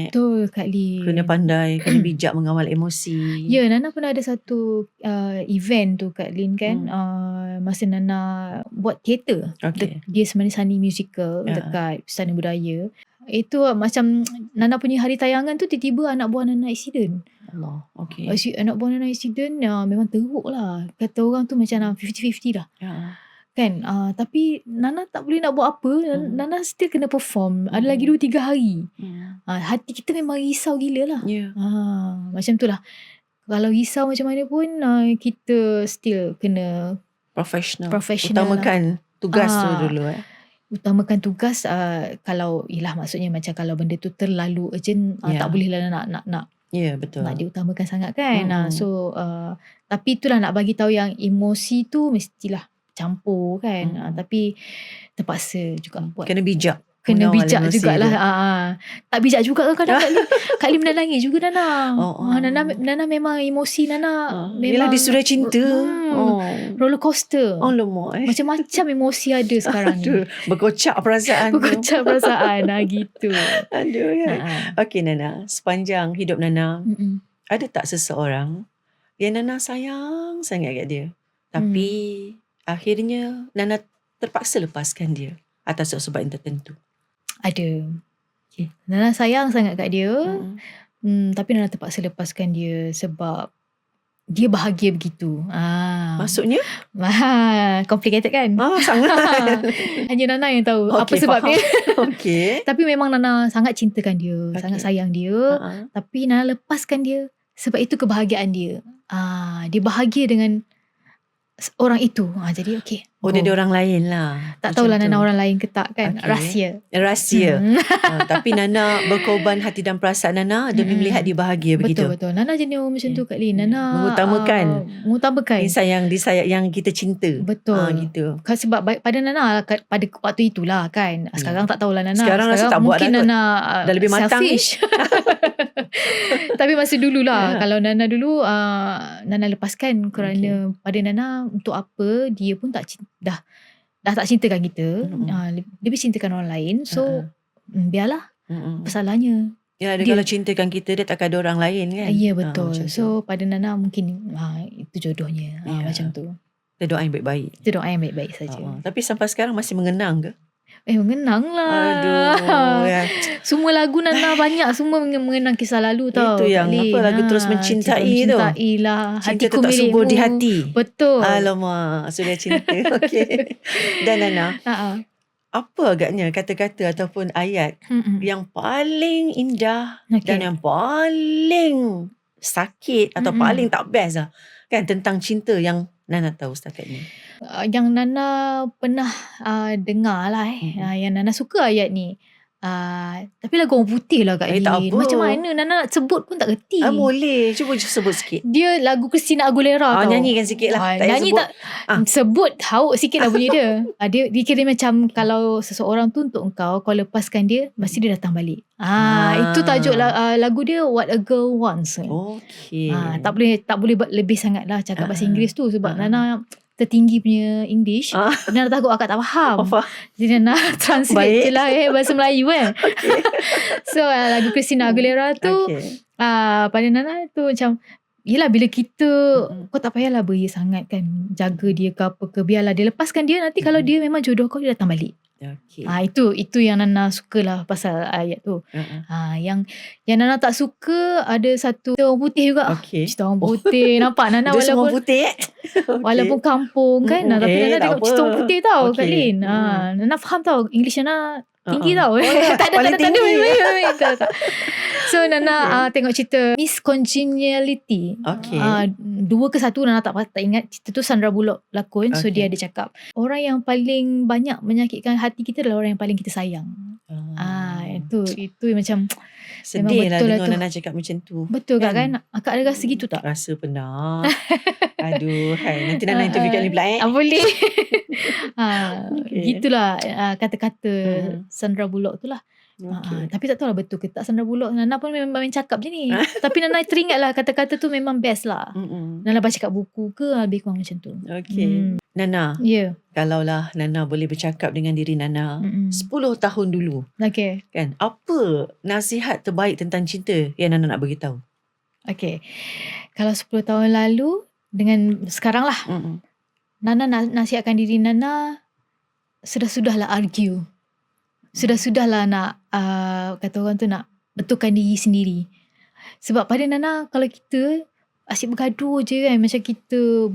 Betul Kak Lin. Kena pandai, kena bijak mengawal emosi. Ya, Nana pernah ada satu event tu Kak Lin kan. Masa Nana buat teater. Okay. Dia sebenarnya seni musical dekat Istana Budaya. Itu macam Nana punya hari tayangan tu tiba-tiba anak buah Nana accident. Allah, okay. Anak buah Nana accident memang teruk lah. Kata orang tu macam 50-50 lah. Kan, tapi Nana tak boleh nak buat apa. Nana still kena perform. Ada lagi 2-3 hari. Hati kita memang risau gila lah. Macam tu lah. Kalau risau macam mana pun, kita still kena professional Utamakan lah. tugas tu dulu. Utamakan tugas. Kalau maksudnya macam kalau benda tu terlalu urgent, tak boleh lah nak betul. nak diutamakan sangat kan. So tapi itulah nak bagi tahu yang emosi tu mestilah campur kan. Tapi terpaksa juga buat. Kena bijak jugalah. Tak bijak juga kadang-kadang Kak Lim menangis juga Nana. Nana memang emosi Nana memang yelah, dia sudah cinta. Roller coaster. Macam-macam emosi ada sekarang ni. Berkocak perasaan gitu. Aduh ya. Okey Nana, sepanjang hidup Nana, ada tak seseorang yang Nana sayang sangat kat dia, tapi akhirnya Nana terpaksa lepaskan dia atas sebab yang tertentu? Ada. Nana sayang sangat kat dia. Tapi Nana terpaksa lepaskan dia sebab dia bahagia begitu. Maksudnya? Complicated kan? Sangat. Hanya Nana yang tahu apa sebabnya. Tapi memang Nana sangat cintakan dia, sangat sayang dia. Tapi Nana lepaskan dia sebab itu kebahagiaan dia. Dia bahagia dengan orang itu. Jadi okey. Dia ada orang lain lah. Tak tahulah Nana orang lain ke tak kan. Rahsia. Tapi Nana berkorban hati dan perasaan Nana demi melihat dia bahagia begitu. Betul. Nana jenis orang macam tu Kak Lin. Nana mengutamakan insan yang kita cinta. Betul. Gitu. Sebab pada Nana pada waktu itulah kan. Sekarang tak tahulah Nana. Sekarang rasa tak buat mungkin Nana dah lebih matang. Tapi masa dululah. Kalau Nana dulu Nana lepaskan kerana pada Nana untuk apa dia pun dah tak cintakan kita. Lebih cintakan orang lain. So biarlah. Salahnya dia kalau cintakan kita, dia takkan ada orang lain kan. Ya betul. So pada Nana mungkin itu jodohnya. Macam tu. Kita doa yang baik-baik. Kita doa yang baik-baik saja. Tapi sampai sekarang masih mengenang ke? Mengenang lah. Aduh. Semua lagu Nana banyak semua mengenang kisah lalu tau. Itu yang lagu terus mencintai tu. Mencintai lah. Cinta tu tak subur di hati. Betul. Alamak, sudah cinta. Okey. Dan Nana, apa agaknya kata-kata ataupun ayat yang paling indah dan yang paling sakit atau paling tak best lah kan tentang cinta yang Nana tahu setakat ni? Yang Nana pernah dengar lah yang Nana suka ayat ni. Tapi lagu orang putih lah Kak Lin. Macam mana Nana nak sebut pun tak kerti. Boleh. Cuba sebut sikit. Dia lagu Christina Aguilera tau. Nyanyikan sikit lah. Nyanyi tak sebut hauk sikit lah bunyi dia. Dia kira macam kalau seseorang tu untuk kau lepaskan dia, mesti dia datang balik. Itu tajuk lagu dia What a Girl Wants. Okay. Tak boleh lebih sangat lah cakap bahasa Inggeris tu sebab Nana tertinggi punya English. Nana takut akak tak faham. Jadi Nana translate je lah bahasa Melayu kan. So lagu Christina Aguilera tu pada Nana tu macam yelah bila kita kau tak payahlah beria sangat kan, jaga dia ke apa ke, biarlah dia lepaskan dia. Nanti kalau dia memang jodoh kau, dia datang balik. Itu yang Nana suka lah pasal ayat tu. Yang Nana tak suka ada satu orang putih juga. Cerita orang putih. Nampak Nana dia walaupun putih walaupun kampung kan, tapi Nana tengok cerita orang putih tau Kak Lin. Nana faham tau English Nana tinggi tau. Tak ada. So Nana tengok cerita Miss Congeniality. 2 ke 1 Nana tak ingat. Cerita tu Sandra Bullock lakon. So dia ada cakap orang yang paling banyak menyakitkan hati kita adalah orang yang paling kita sayang. Itu macam sedih lah dengar Nana cakap macam tu. Betul kan? Akak ada rasa gitu tak? Rasa pernah. Aduh, nanti Nana interview kat ni pula boleh. Gitulah kata-kata Sandra Bullock tu lah. Tapi tak tahu lah betul ke tak Sandra Bullock. Nana pun memang main cakap je ni. Tapi Nana teringat lah kata-kata tu memang best lah. Nana baca kat buku ke lebih kurang macam tu. Nana, kalaulah Nana boleh bercakap dengan diri Nana 10 tahun dulu, kan, apa nasihat terbaik tentang cinta yang Nana nak beritahu? Kalau 10 tahun lalu dengan sekarang lah, Nana nasihatkan diri Nana, sudah-sudahlah argue. Sudah-sudahlah nak kata orang tu nak betulkan diri sendiri. Sebab pada Nana, kalau kita asyik bergaduh je kan, macam kita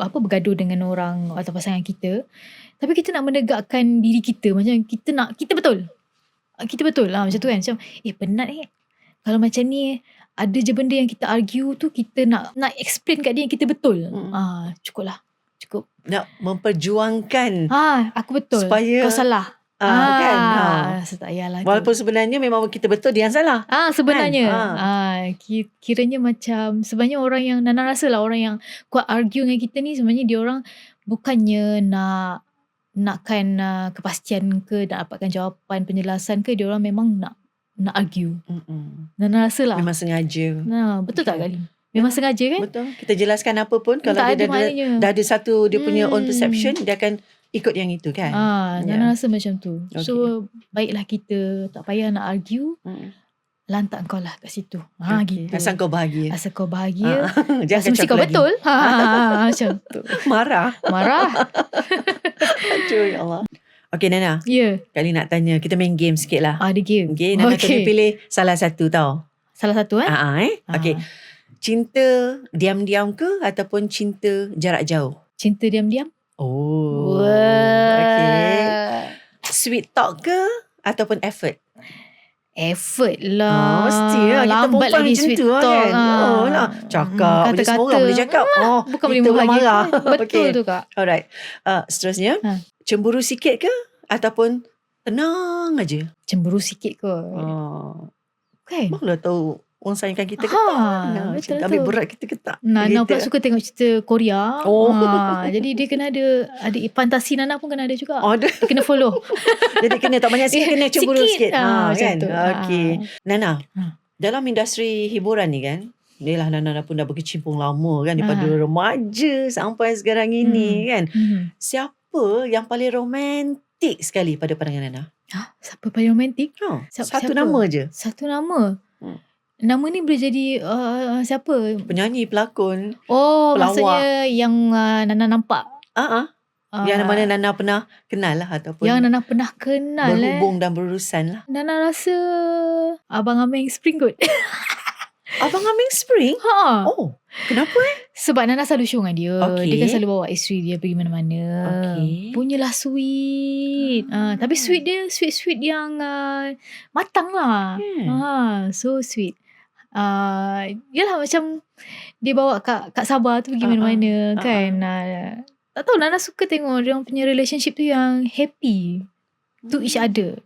bergaduh dengan orang atau pasangan kita, tapi kita nak menegakkan diri kita, macam kita betul. Kita betul lah macam tu kan. Macam penat kalau macam ni ada je benda yang kita argue tu, kita nak explain kat dia yang kita betul. Cukup. Nak memperjuangkan aku betul, supaya kau salah. Kan. Tak payahlah. Walaupun sebenarnya memang kita betul, dia yang salah. Sebenarnya. Kiranya macam, sebenarnya orang yang Nana rasa lah, orang yang kuat argue dengan kita ni, sebenarnya dia orang bukannya nakkan kepastian ke, nak dapatkan jawapan, penjelasan ke, dia orang memang nak argue. Nana rasa lah. Memang sengaja. Betul tak kali? Memang sengaja kan? Betul. Kita jelaskan apa pun, kalau dia dah ada satu dia punya own perception, dia akan ikut yang itu kan. Nana rasa macam tu. So baiklah kita tak payah nak argue. Lantak kau lah kat situ. Gitu. Asal kau bahagia. Jangan mesti kau lagi. Betul. Macam tu. Marah. Aduh ya Allah. Okay Nana. Kali nak tanya, kita main game sikit lah. Ada game. Nana kena pilih salah satu tau. Salah satu Okay. Cinta diam-diam ke ataupun cinta jarak jauh? Cinta diam-diam. Sweet talk ke ataupun effort? Effort lah. Mesti lah. Kita lambat lagi sweet talk lah. Cakap. Kata-kata. Semua orang boleh cakap. Bukan boleh marah. Betul tu Kak. Alright. Seterusnya. Cemburu sikit ke ataupun tenang aja? Cemburu sikit ke? Kan? Barulah tahu orang sayangkan kita ke betul, ambil berat kita ke tak. Nana pula suka tengok cerita Korea. Jadi dia kena ada fantasi. Nana pun kena ada juga. Dia kena follow. Jadi kena tak banyak sikit, kena cemburu sikit. Kan? Okay. Nana, dalam industri hiburan ni kan, yelah Nana pun dah berkecimpung lama kan, daripada remaja sampai sekarang ini kan. Siapa yang paling romantik sekali pada pandangan Nana? Siapa paling romantik? Satu nama je. Satu nama? Nama ni boleh jadi siapa? Penyanyi, pelakon, pelawak. Maksudnya yang Nana nampak. Yang mana Nana pernah kenal lah, ataupun yang Nana pernah kenal berhubung dan berurusan lah. Nana rasa Abang Ameng Spring kot. Abang Ameng Spring? Kenapa Sebab Nana selalu show dengan dia. Dia kan selalu bawa isteri dia pergi mana-mana. Punyalah sweet. Tapi sweet dia sweet yang matang lah. So sweet. Yalah macam dia bawa Kak Sabah tu pergi mana-mana kan. Tak tahu, Nana suka tengok dia punya relationship tu yang happy to each other.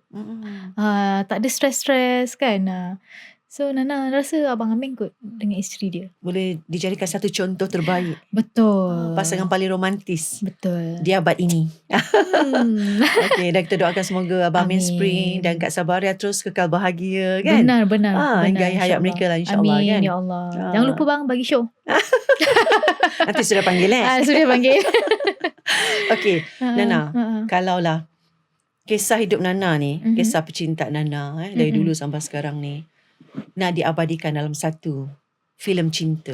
Tak ada stress-stress kan. So Nana rasa Abang Ameng kot dengan isteri dia. Boleh dijadikan satu contoh terbaik. Betul. Pasangan paling romantis. Betul. Di abad ini. Okay, dan kita doakan semoga Abang Ameng Spring dan Kak Sabaria terus kekal bahagia kan. Benar. Hingga hayat mereka lah insyaAllah. Amin kan? ya Allah. Jangan lupa bang bagi show. Nanti sudah panggil Sudah panggil. Okay Nana, kalaulah kisah hidup Nana ni, kisah percintaan Nana dari dulu sampai sekarang ni, nak diabadikan dalam satu filem cinta.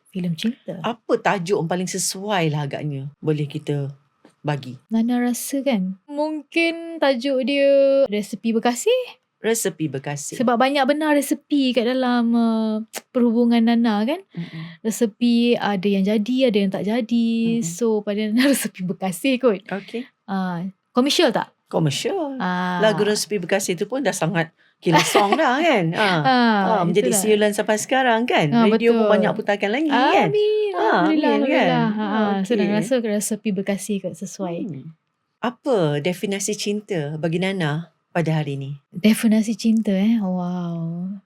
Filem cinta. Apa tajuk yang paling sesuai lah agaknya boleh kita bagi? Nana rasa kan mungkin tajuk dia Resepi Berkasih. Resepi Berkasih. Sebab banyak benar resepi kat dalam perhubungan Nana kan. Resepi ada yang jadi, ada yang tak jadi. So pada Nana resepi berkasih kot. Okay. Komersial tak? Komersial. Lagu Resepi Berkasih tu pun dah sangat killer song dah kan. Menjadi siulan sampai sekarang kan. Radio betul. pun banyak putarkan lagi kan. Alhamdulillah. Kan? So Nana rasa Resepi Berkasih kot sesuai. Apa definisi cinta bagi Nana pada hari ni? Definisi cinta wow.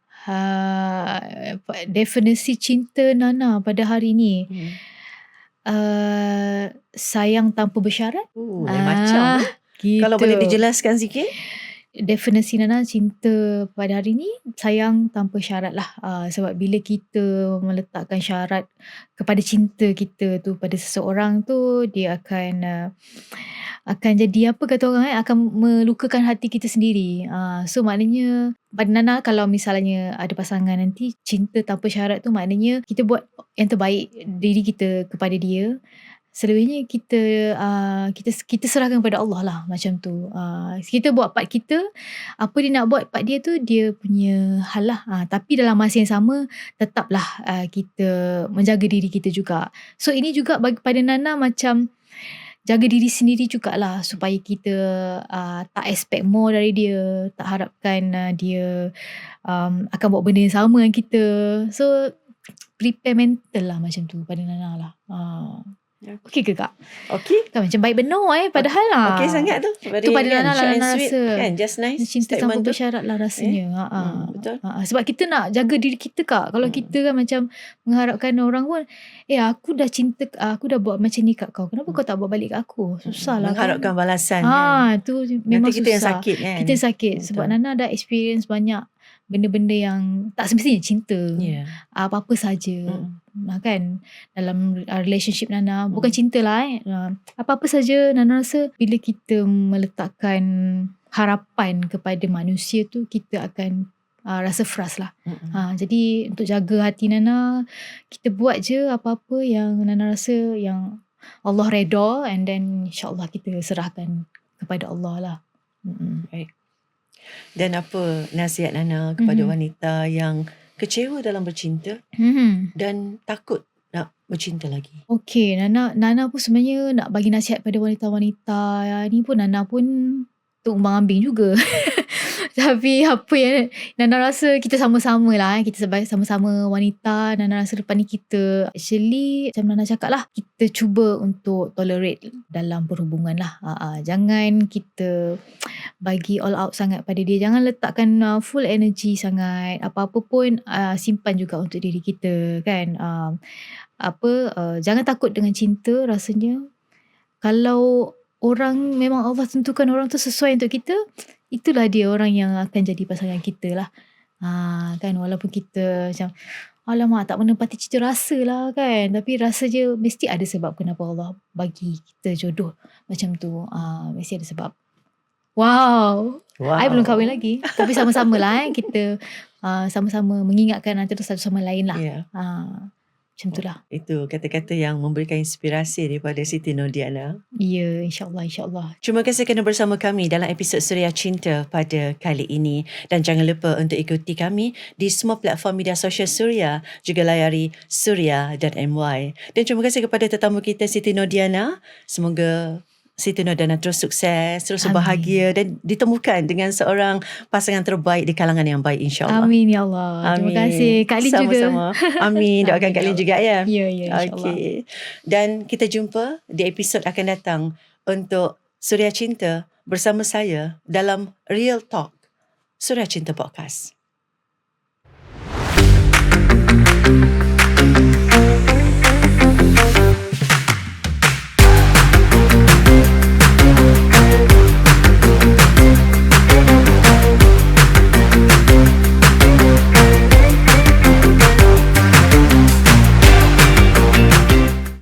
Definisi cinta Nana pada hari ni. Sayang tanpa bersyarat. Macam Kalau boleh dijelaskan sikit. Definisi Nana cinta pada hari ni sayang tanpa syarat lah. Sebab bila kita meletakkan syarat kepada cinta kita tu pada seseorang tu, dia akan jadi apa kata orang akan melukakan hati kita sendiri. So maknanya pada Nana, kalau misalnya ada pasangan nanti, cinta tanpa syarat tu maknanya kita buat yang terbaik diri kita kepada dia. Selebihnya kita serahkan kepada Allah lah, macam tu. Kita buat part kita, apa dia nak buat part dia tu dia punya hal lah. Tapi dalam masa yang sama tetaplah kita menjaga diri kita juga. So ini juga bagi pada Nana macam jaga diri sendiri jugalah, supaya kita tak expect more dari dia, tak harapkan dia akan buat benda yang sama dengan kita. So prepare mental lah macam tu pada Nana lah. Okey ke Kak? Okey. Kan macam baik benar padahal lah. Okey sangat tu. Tu pada Nana lah, Nana rasa. Kan, just nice. Cinta tanpa bersyarat lah rasanya. Betul. Sebab kita nak jaga diri kita Kak. Kalau kita kan macam mengharapkan orang pun, aku dah cinta, aku dah buat macam ni kat kau, kenapa kau tak buat balik kat aku? Susah lah mengharapkan balasan tu memang nanti kita susah. yang sakit kan. Kita yang sakit. Sebab Nana dah experience banyak benda-benda yang tak semestinya cinta. Apa-apa saja. Kan dalam relationship Nana, bukan cinta lah apa-apa saja Nana rasa bila kita meletakkan harapan kepada manusia tu, kita akan rasa frust lah. Jadi untuk jaga hati Nana, kita buat je apa-apa yang Nana rasa yang Allah redha, and then insyaAllah kita serahkan kepada Allah lah. Baik. Dan apa nasihat Nana kepada wanita yang kecewa dalam bercinta dan takut nak bercinta lagi? Okey, Nana pun sebenarnya nak bagi nasihat pada wanita-wanita ni pun, Nana pun tumbang ambing juga. Tapi apa yang Nana rasa, kita sama-sama lah, kita sama-sama wanita. Nana rasa depan ni kita actually, macam Nana cakap lah, kita cuba untuk tolerate dalam perhubungan lah. Jangan kita bagi all out sangat pada dia. Jangan letakkan full energy sangat. Apa-apa pun simpan juga untuk diri kita kan. Jangan takut dengan cinta. Rasanya kalau orang, memang Allah tentukan orang tu sesuai untuk kita, itulah dia orang yang akan jadi pasangan kita lah. Kan walaupun kita macam alamak tak menepati cita rasa lah kan, tapi rasa je mesti ada sebab kenapa Allah bagi kita jodoh macam tu. Mesti ada sebab. Wow. I belum kahwin lagi, tapi sama-sama lah kita sama-sama mengingatkan antara satu sama lain lah. Macam itulah. Itu kata-kata yang memberikan inspirasi daripada Siti Nordiana. Ya, insyaAllah. Terima kasih kerana bersama kami dalam episod Suria Cinta pada kali ini. Dan jangan lupa untuk ikuti kami di semua platform media sosial Suria. Juga layari suria.my. Dan terima kasih kepada tetamu kita Siti Nordiana. Semoga Siti Nordiana terus sukses, terus bahagia dan ditemukan dengan seorang pasangan terbaik di kalangan yang baik, insyaAllah. Amin ya Allah. Terima kasih Kak Lin juga. Sama-sama. Amin. Doakan Kak Lin juga ya. Ya, insyaAllah. Okay. Dan kita jumpa di episod akan datang untuk Suria Cinta bersama saya dalam Real Talk Suria Cinta Podcast.